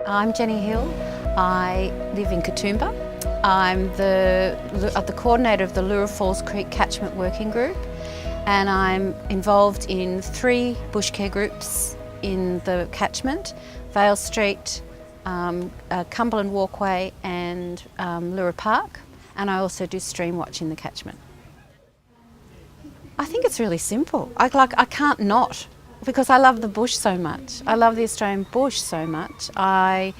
I'm Jenny Hill. I live in Katoomba. I'm the coordinator of the Leura Falls Creek Catchment Working Group, and I'm involved in 3 bush care groups in the catchment: Vale Street, Cumberland Walkway and Leura Park, and I also do stream watch in the catchment. I think it's really simple. I can't not, because I love the bush so much. I love the Australian bush so much. I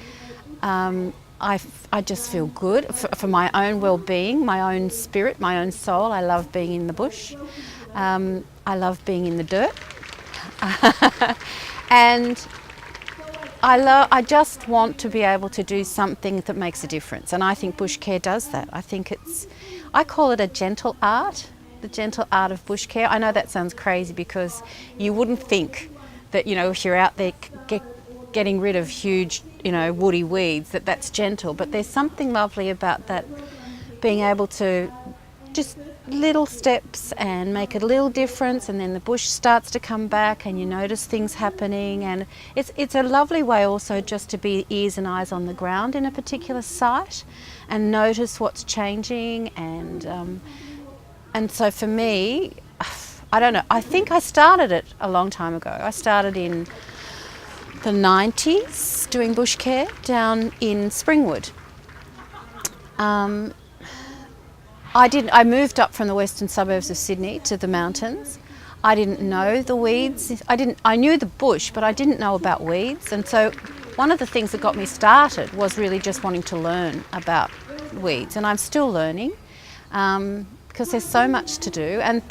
just feel good for my own well-being, my own spirit, my own soul. I love being in the bush. I love being in the dirt. And I just want to be able to do something that makes a difference, and I think bush care does that. I call it a gentle art, the gentle art of bush care. I know that sounds crazy because you wouldn't think that, if you're out there getting rid of huge, woody weeds, that's gentle, but there's something lovely about that, being able to just little steps and make a little difference, and then the bush starts to come back and you notice things happening, and it's a lovely way also just to be ears and eyes on the ground in a particular site and notice what's changing. And so for me, I don't know, I think I started it a long time ago. I started in the 90s doing bush care down in Springwood. I moved up from the western suburbs of Sydney to the mountains. I didn't know the weeds. I knew the bush, but I didn't know about weeds. And so one of the things that got me started was really just wanting to learn about weeds. And I'm still learning because there's so much to do. And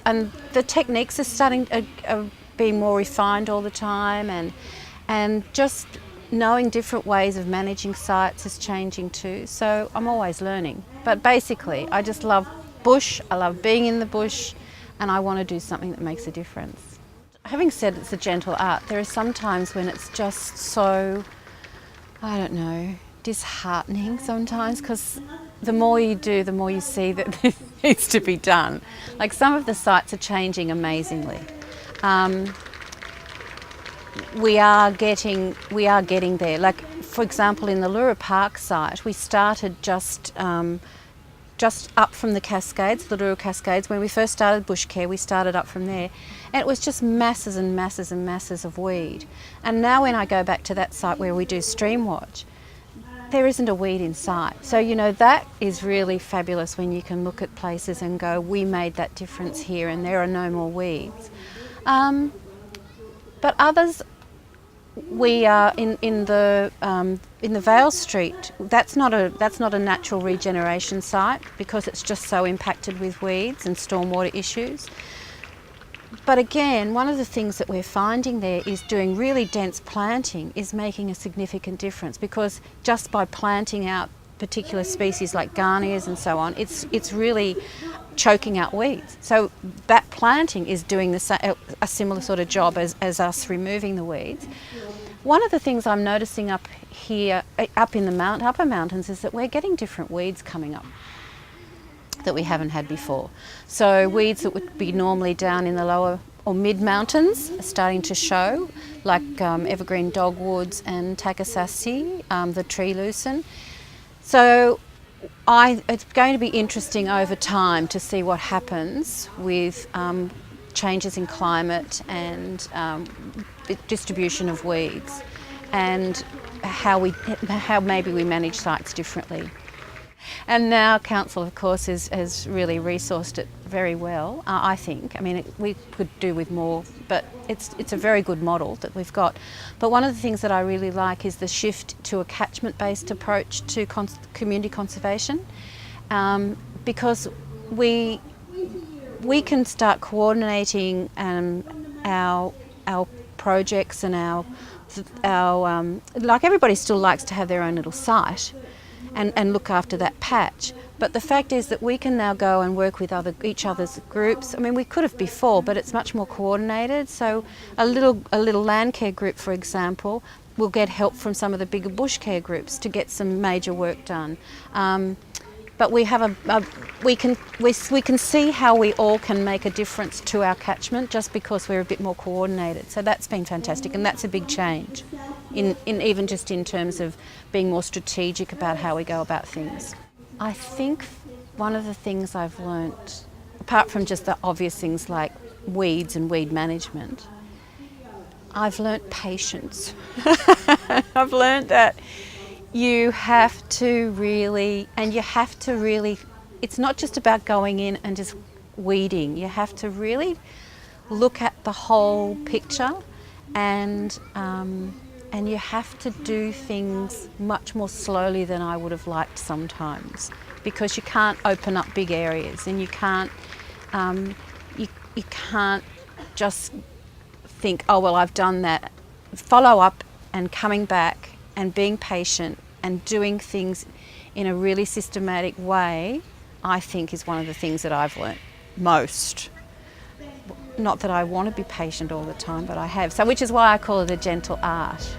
the techniques are being more refined all the time. And just knowing different ways of managing sites is changing too. So I'm always learning. But basically, I just love bush, I love being in the bush, and I want to do something that makes a difference. Having said it's a gentle art, there are some times when it's just so, I don't know, disheartening sometimes, because the more you do, the more you see that this needs to be done. Like, some of the sites are changing amazingly. We are getting there. Like, for example, in the Leura Park site, we started just up from the Cascades, the Leura Cascades. When we first started bush care, we started up from there, and it was just masses and masses and masses of weed. And now when I go back to that site where we do stream watch, there isn't a weed in sight. So that is really fabulous when you can look at places and go, we made that difference here, and there are no more weeds. But others, we are in the Vale Street. That's not a natural regeneration site because it's just so impacted with weeds and stormwater issues. But again, one of the things that we're finding there is doing really dense planting is making a significant difference, because just by planting out particular species like Garniers and so on, it's really choking out weeds. So that planting is doing a similar sort of job as us removing the weeds. One of the things I'm noticing up here, up in the upper mountains, is that we're getting different weeds coming up that we haven't had before. So weeds that would be normally down in the lower or mid mountains are starting to show, like evergreen dogwoods and Takasasi, the tree lucerne. So it's going to be interesting over time to see what happens with changes in climate and distribution of weeds, and how maybe we manage sites differently. And now Council, of course, has really resourced it very well, I think. I mean, we could do with more, but it's a very good model that we've got. But one of the things that I really like is the shift to a catchment-based approach to community conservation, because we can start coordinating our projects and our like, everybody still likes to have their own little site and look after that patch. But the fact is that we can now go and work with each other's groups. I mean, we could have before, but it's much more coordinated. So a little land care group, for example, will get help from some of the bigger bush care groups to get some major work done. But we have we can see how we all can make a difference to our catchment just because we're a bit more coordinated. So that's been fantastic, and that's a big change. in even just in terms of being more strategic about how we go about things. I think one of the things I've learnt, apart from just the obvious things like weeds and weed management, I've learnt patience. I've learnt that you have to really, it's not just about going in and just weeding. You have to really look at the whole picture, and you have to do things much more slowly than I would have liked sometimes, because you can't open up big areas, and you can't just think, oh well, I've done that. Follow up and coming back and being patient and doing things in a really systematic way, I think, is one of the things that I've learnt most. Not that I want to be patient all the time, but I have. So, which is why I call it a gentle art.